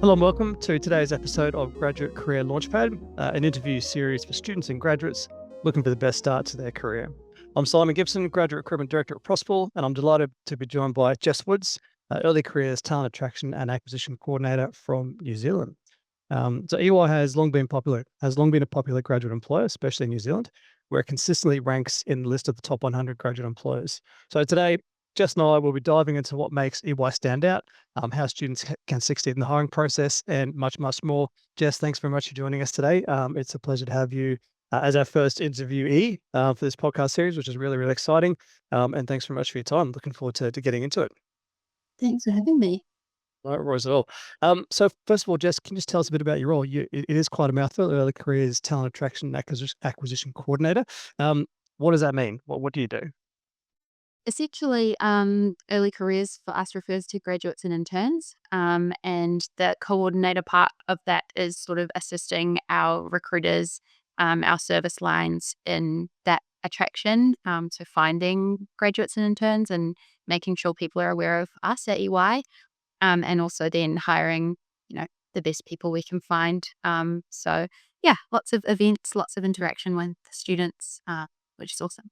Hello and welcome to today's episode of Graduate Career Launchpad, an interview series for students and graduates looking for the best start to their career. I'm Simon Gibson, Graduate Recruitment Director at Prospal, and I'm delighted to be joined by Jess Woods, Early Careers Talent Attraction and Acquisition Coordinator from New Zealand. So EY has long been a popular graduate employer, especially in New Zealand, where it consistently ranks in the list of the top 100 graduate employers. So today, Jess and I will be diving into what makes EY stand out, how students can succeed in the hiring process, and much, much more. Jess, thanks very much for joining us today. It's a pleasure to have you as our first interviewee for this podcast series, which is really, really exciting. And thanks very much for your time. Looking forward to getting into it. Thanks for having me. No worries at all. So first of all, Jess, can you just tell us a bit about your role? It is quite a mouthful, Early Careers Talent Attraction and Acquisition Coordinator. What does that mean? What do you do? Essentially, early careers for us refers to graduates and interns. And the coordinator part of that is sort of assisting our recruiters, our service lines in that attraction. So finding graduates and interns and making sure people are aware of us at EY. And also then hiring, the best people we can find. So yeah, lots of events, lots of interaction with the students, which is awesome.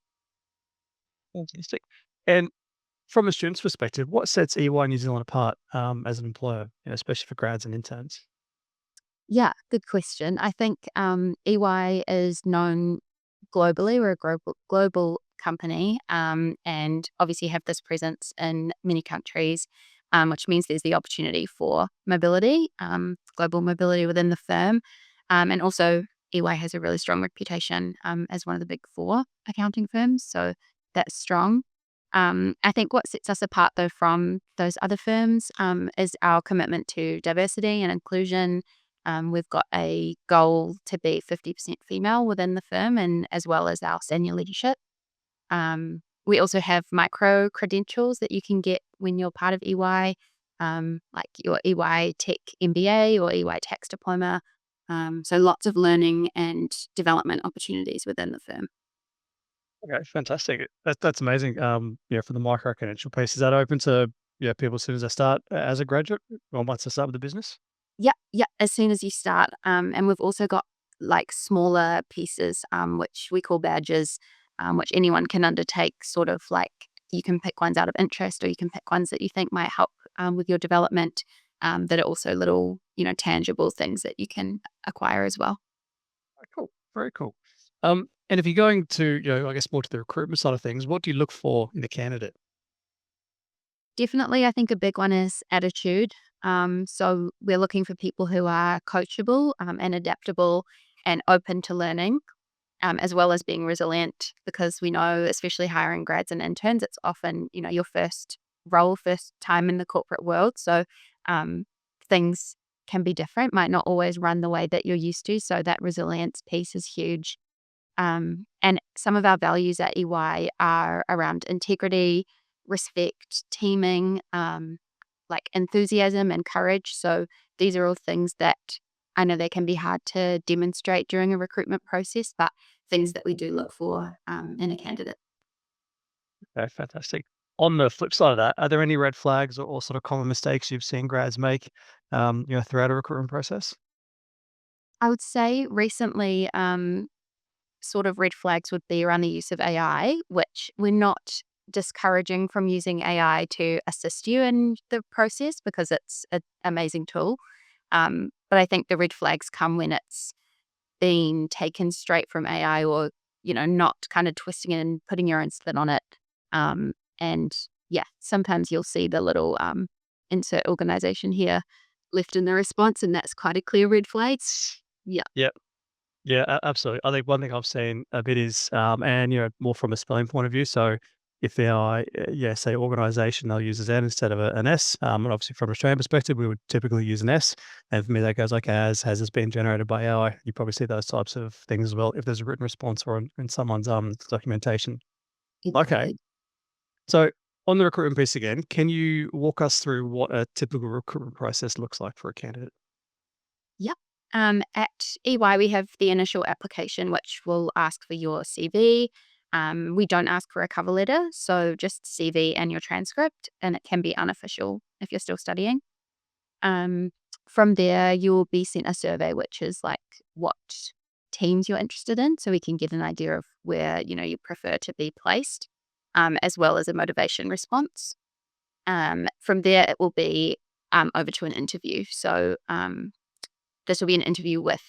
Fantastic. And from a student's perspective, what sets EY New Zealand apart as an employer, especially for grads and interns? Yeah, good question. I think EY is known globally. We're a global company, and obviously have this presence in many countries, which means there's the opportunity for mobility, global mobility within the firm. And also, EY has a really strong reputation as one of the big four accounting firms. So that's strong. I think what sets us apart, though, from those other firms is our commitment to diversity and inclusion. We've got a goal to be 50% female within the firm, and as well as our senior leadership. We also have micro credentials that you can get when you're part of EY, like your EY Tech MBA or EY Tax Diploma. So lots of learning and development opportunities within the firm. Okay, fantastic. That's amazing. For the micro credential piece, is that open to people as soon as they start as a graduate or once they start with the business? Yeah, yeah. As soon as you start, and we've also got like smaller pieces, which we call badges, which anyone can undertake. Sort of like you can pick ones out of interest, or you can pick ones that you think might help with your development. That are also little, tangible things that you can acquire as well. Oh, cool, very cool. And if you're going to, I guess more to the recruitment side of things, what do you look for in a candidate? Definitely, I think a big one is attitude. So we're looking for people who are coachable and adaptable and open to learning, as well as being resilient, because we know, especially hiring grads and interns, it's often, your first role, first time in the corporate world. So things can be different, might not always run the way that you're used to. So that resilience piece is huge. And some of our values at EY are around integrity, respect, teaming, like enthusiasm and courage. So these are all things that I know they can be hard to demonstrate during a recruitment process, but things that we do look for in a candidate. Okay, fantastic. On the flip side of that, are there any red flags or sort of common mistakes you've seen grads make, throughout a recruitment process? I would say recently, sort of red flags would be around the use of AI, which we're not discouraging from using AI to assist you in the process because it's an amazing tool. But I think the red flags come when it's being taken straight from AI or, not kind of twisting it and putting your own spin on it. And yeah, sometimes you'll see the little insert organization here left in the response, and that's quite a clear red flag. Yeah. Yeah. Yeah, absolutely. I think one thing I've seen a bit is, and more from a spelling point of view. So if they are, say organisation, they'll use a Z instead of an S. And obviously from an Australian perspective, we would typically use an S. And for me, that goes like, has this been generated by AI? You probably see those types of things as well if there's a written response or in someone's documentation. Okay, Exactly. so on the recruitment piece again, can you walk us through what a typical recruitment process looks like for a candidate? Yep. At EY, we have the initial application, which will ask for your CV. We don't ask for a cover letter, so just CV and your transcript, and it can be unofficial if you're still studying. Um, From there, you will be sent a survey, which is like what teams you're interested in, so we can get an idea of where you prefer to be placed, as well as a motivation response. From there, it will be over to an interview. So this will be an interview with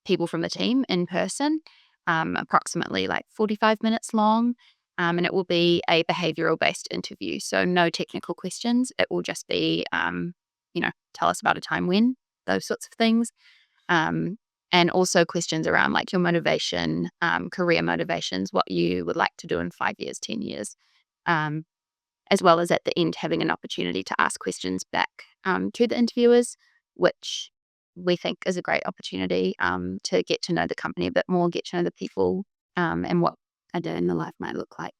people from the team in person, approximately like 45 minutes long. And it will be a behavioral based interview. So no technical questions. It will just be, tell us about a time when, those sorts of things. And also questions around like your motivation, career motivations, what you would like to do in 5 years, 10 years. As well as at the end having an opportunity to ask questions back to the interviewers, which we think is a great opportunity to get to know the company a bit more, get to know the people, and what a day in the life might look like.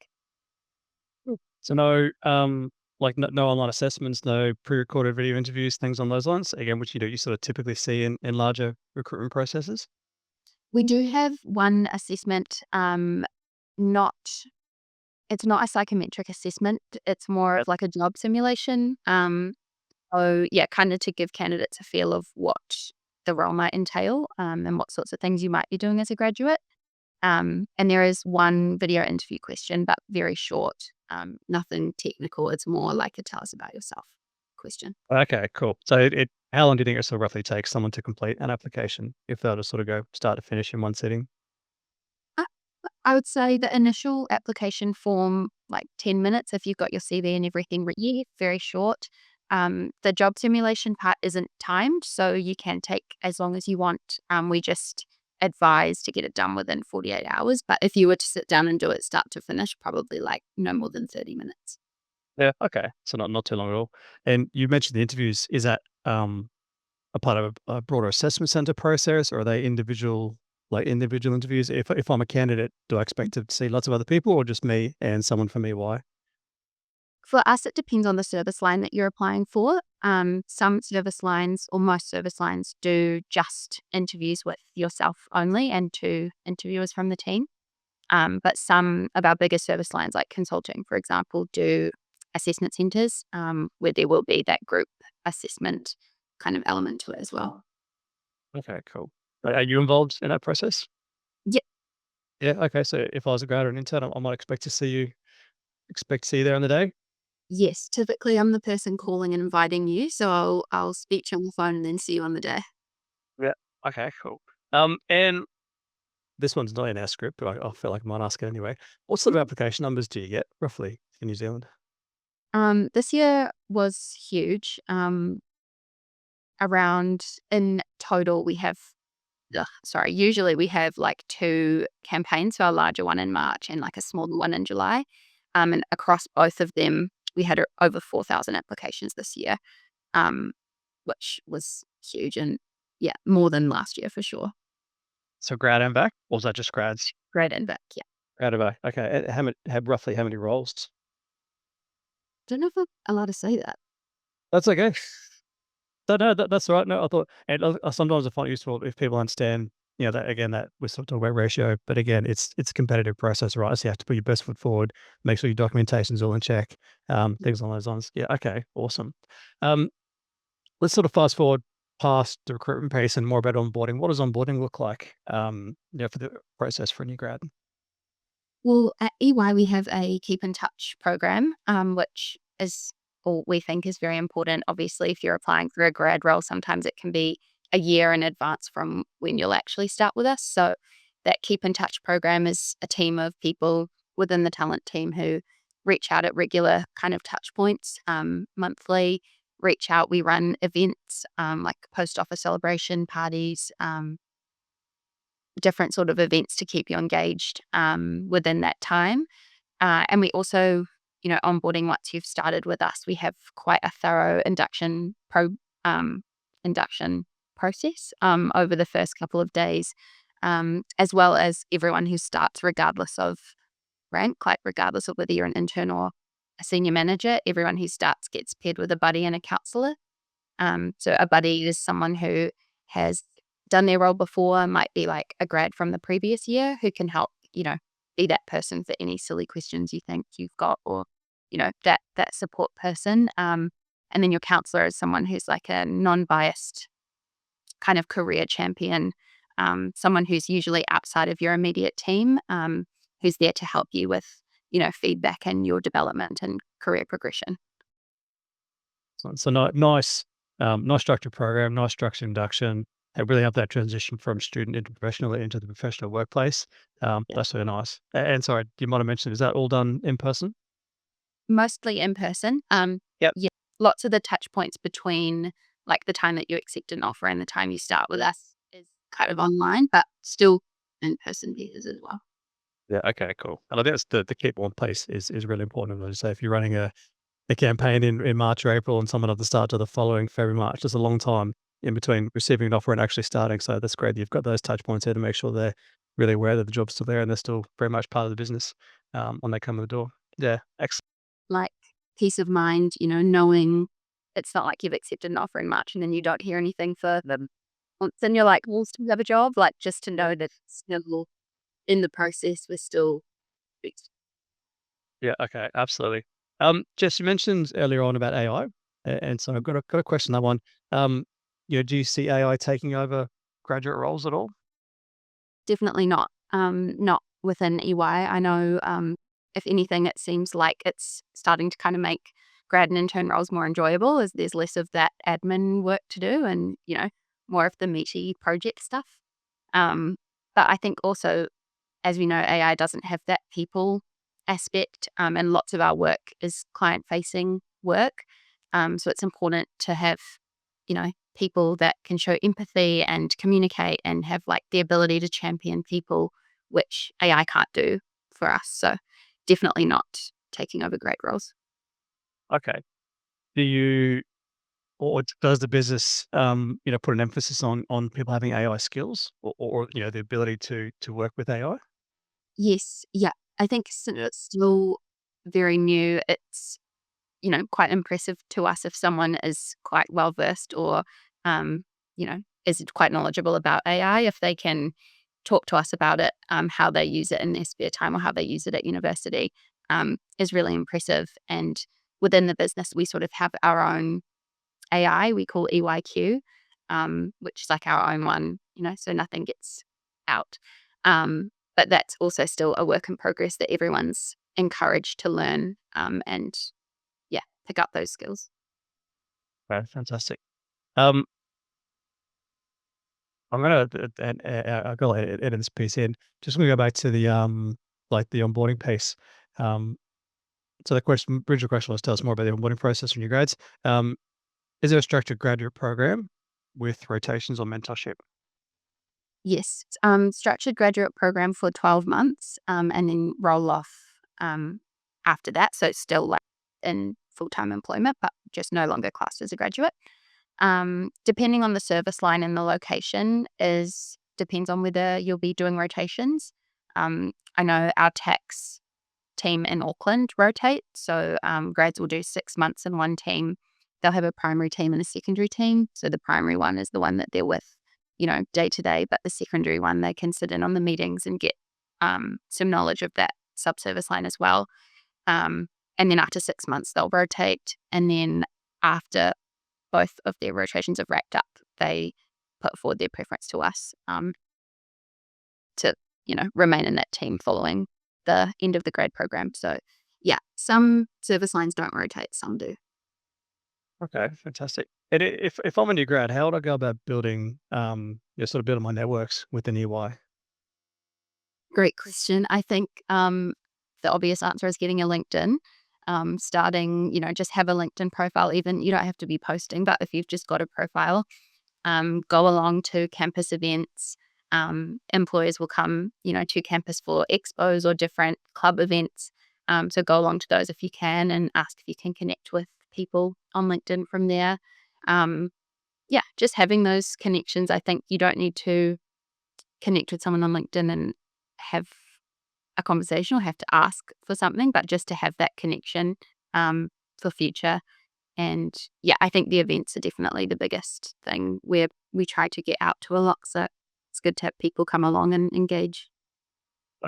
So no, no online assessments, no pre-recorded video interviews, things on those lines. Again, which you sort of typically see in larger recruitment processes. We do have one assessment, not it's not a psychometric assessment. It's more of like a job simulation. So yeah, kind of to give candidates a feel of what the role might entail, and what sorts of things you might be doing as a graduate. And there is one video interview question, but very short, nothing technical. It's more like a tell us about yourself question. Okay, cool. So how long do you think it sort of roughly takes someone to complete an application if they'll just sort of go start to finish in one sitting? I, I would say the initial application form, like 10 minutes, if you've got your CV and everything written, very short. The job simulation part isn't timed, so you can take as long as you want. We just advise to get it done within 48 hours. But if you were to sit down and do it start to finish, probably like no more than 30 minutes. Yeah. Okay. So not too long at all. And you mentioned the interviews. Is that a part of a broader assessment center process, or are they individual interviews? If I'm a candidate, do I expect to see lots of other people, or just me and someone from EY? For us, it depends on the service line that you're applying for. Some service lines or most service lines do just interviews with yourself only and two interviewers from the team. But some of our bigger service lines, like consulting, for example, do assessment centers where there will be that group assessment kind of element to it as well. Okay, cool. Are you involved in that process? Yeah. Yeah. Okay. So if I was a grad or an intern, I might expect to see you there on the day. Yes. Typically, I'm the person calling and inviting you, so I'll speak to you on the phone and then see you on the day. Yeah. Okay. Cool. And this one's not in our script, but I feel like I might ask it anyway. What sort of application numbers do you get roughly in New Zealand? This year was huge. Around in total, we have usually we have like two campaigns, so a larger one in March and like a smaller one in July. And across both of them, we had over 4,000 applications this year, which was huge and yeah, more than last year for sure. So grad and back, or was that just grads? Great and back, yeah. Grad and back. Okay. And roughly how many roles? Don't know if I'm allowed to say that. That's okay. No, that's all right. No, I thought, and sometimes I find it useful if people understand, that again, that we're sort of talking about ratio, but again, it's a competitive process, right? So you have to put your best foot forward, make sure your documentation's all in check, things along those lines. Yeah. Okay. Awesome. Um, let's sort of fast forward past the recruitment piece and more about onboarding. What does onboarding look like, for the process for a new grad? Well, at EY, we have a keep in touch program, which is, or we think is very important. Obviously, if you're applying for a grad role, sometimes it can be a year in advance from when you'll actually start with us. So that keep in touch program is a team of people within the talent team who reach out at regular kind of touch points, monthly. Reach out. We run events like post offer celebration parties, different sort of events to keep you engaged within that time. And we also, onboarding once you've started with us, we have quite a thorough induction process over the first couple of days, as well as everyone who starts, regardless of rank, like regardless of whether you're an intern or a senior manager, everyone who starts gets paired with a buddy and a counselor. So a buddy is someone who has done their role before, might be like a grad from the previous year who can help, be that person for any silly questions you think you've got, or, that support person. And then your counselor is someone who's like a non-biased kind of career champion, someone who's usually outside of your immediate team, who's there to help you with, feedback and your development and career progression. So nice structured program, nice structured induction. It really helped that transition from student into professional into the professional workplace. Yeah. That's really nice. And sorry, you might have mentioned, is that all done in person? Mostly in person. Yep. Yeah, lots of the touch points between like the time that you accept an offer and the time you start with us is kind of online, but still in person pieces as well. Yeah. Okay. Cool. And I think that's the keep one place is really important. As I say, if you're running a campaign in March or April and someone at the start to the following February, March, there's a long time in between receiving an offer and actually starting. So that's great. You've got those touch points there to make sure they're really aware that the job's still there and they're still very much part of the business when they come in the door. Yeah. Excellent. Like peace of mind, knowing it's not like you've accepted an offer in March and then you don't hear anything for the months and you're like, we'll still have a job. Like just to know that it's still in the process, we're still. Yeah. Okay. Absolutely. Jess, you mentioned earlier on about AI, and so I've got a question on that one. Um, do you see AI taking over graduate roles at all? Definitely not. Not within EY. I know, if anything, it seems like it's starting to kind of make grad and intern roles more enjoyable as there's less of that admin work to do and, more of the meaty project stuff. Um, but I think also, as we know, AI doesn't have that people aspect, and lots of our work is client facing work. So it's important to have, people that can show empathy and communicate and have like the ability to champion people, which AI can't do for us. So definitely not taking over great roles. Okay. Do you or does the business put an emphasis on people having AI skills or the ability to work with AI? Yes. Yeah. I think since it's still very new, it's, quite impressive to us if someone is quite well versed or, um, is quite knowledgeable about AI, if they can talk to us about it, how they use it in their spare time or how they use it at university, is really impressive. And within the business, we sort of have our own AI we call EYQ, which is like our own one, so nothing gets out. But that's also still a work in progress that everyone's encouraged to learn, and yeah, pick up those skills. Okay, fantastic. Um, I'm gonna and I'll go edit this piece in. Just gonna go back to the like the onboarding piece. Um, so the original question was, tell us more about the onboarding process when you grads. Um, is there a structured graduate program with rotations or mentorship? Yes, structured graduate program for 12 months, and then roll off after that. So it's still like in full time employment, but just no longer classed as a graduate. Depending on the service line and the location is depends on whether you'll be doing rotations. I know our tax team in Auckland rotate, so grads will do 6 months in one team. They'll have a primary team and a secondary team. So the primary one is the one that they're with, day to day, but the secondary one they can sit in on the meetings and get some knowledge of that subservice line as well. Um, and then after 6 months they'll rotate, and then after both of their rotations have wrapped up, they put forward their preference to us, to, remain in that team following the end of the grad program. So yeah, some service lines don't rotate, some do. Okay, fantastic. And if I'm a new grad, how would I go about building sort of building my networks within EY? Great question. I think the obvious answer is getting a LinkedIn. Starting, just have a LinkedIn profile. Even you don't have to be posting, but if you've just got a profile, go along to campus events. Employers will come, to campus for expos or different club events. So go along to those if you can and ask if you can connect with people on LinkedIn from there. Um, yeah, just having those connections. I think you don't need to connect with someone on LinkedIn and have a conversation or have to ask for something, but just to have that connection, for future. And yeah, I think the events are definitely the biggest thing where we try to get out to a lot. So it's good to have people come along and engage.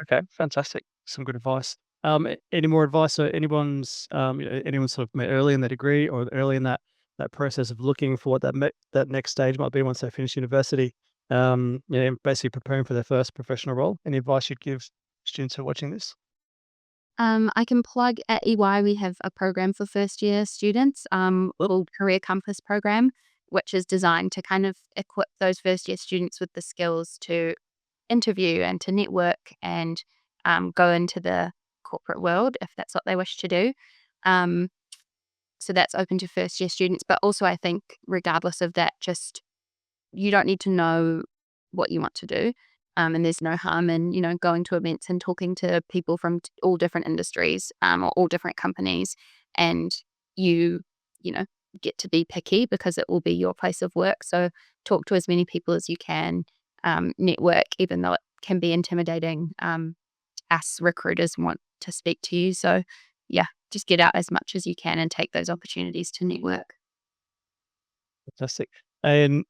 Okay, fantastic. Some good advice. Any more advice? So anyone sort of early in their degree or early in that that process of looking for what that next stage might be once they finish university, basically preparing for their first professional role? Any advice you'd give students who are watching this? I can plug at EY, we have a program for first year students called Career Compass program, which is designed to kind of equip those first year students with the skills to interview and to network and go into the corporate world if that's what they wish to do. Um, so that's open to first year students. But also, I think, regardless of that, just you don't need to know what you want to do. And there's no harm in, going to events and talking to people from all different industries or all different companies. And you know, get to be picky because it will be your place of work. So talk to as many people as you can, network, even though it can be intimidating. Us recruiters want to speak to you. So yeah, just get out as much as you can and take those opportunities to network. Fantastic. And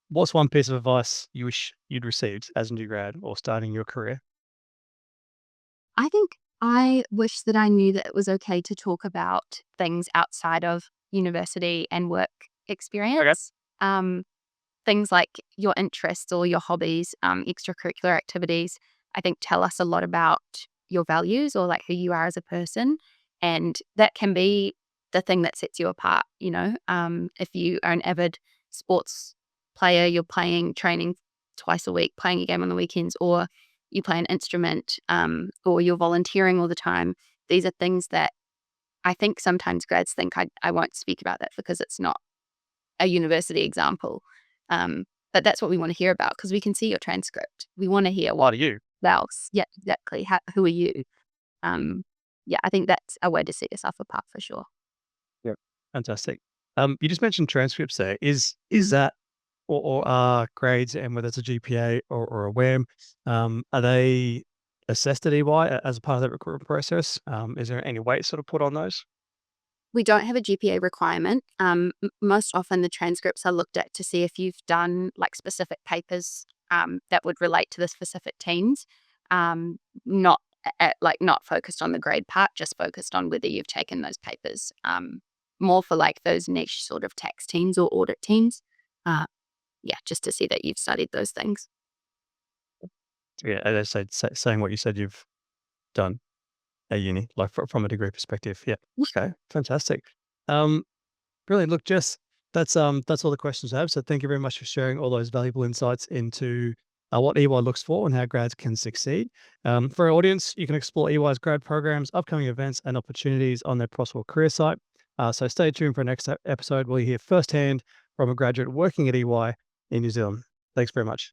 what's one piece of advice you wish you'd received as a new grad or starting your career? I think I wish that I knew that it was okay to talk about things outside of university and work Okay. experience. Things like your interests or your hobbies, extracurricular activities, I think tell us a lot about your values or like who you are as a person. And that can be the thing that sets you apart. If you are an avid sports player, you're training twice a week, playing a game on the weekends, or you play an instrument, or you're volunteering all the time. These are things that I think sometimes grads think I won't speak about that because it's not a university example. But that's what we want to hear about because we can see your transcript. We want to hear Why what do you? else. Yeah, exactly. Who are you? Um, yeah, I think that's a way to set yourself apart for sure. Yep. Fantastic. You just mentioned transcripts there. Is that or are grades and whether it's a GPA or a WAM, are they assessed at EY as a part of that recruitment process? Is there any weight sort of put on those? We don't have a GPA requirement. Most often, the transcripts are looked at to see if you've done like specific papers that would relate to the specific teams. Not not focused on the grade part, just focused on whether you've taken those papers. More for like those niche sort of tax teams or audit teams. Uh, yeah, just to see that you've studied those things. Yeah, as I said, saying what you said you've done at uni, like from a degree perspective. Yeah. Okay. Fantastic. Um, Brilliant. Look, Jess, that's all the questions I have. So thank you very much for sharing all those valuable insights into what EY looks for and how grads can succeed. For our audience, you can explore EY's grad programs, upcoming events, and opportunities on their Possible Career site. So stay tuned for our next episode where you hear firsthand from a graduate working at EY in New Zealand. Thanks very much.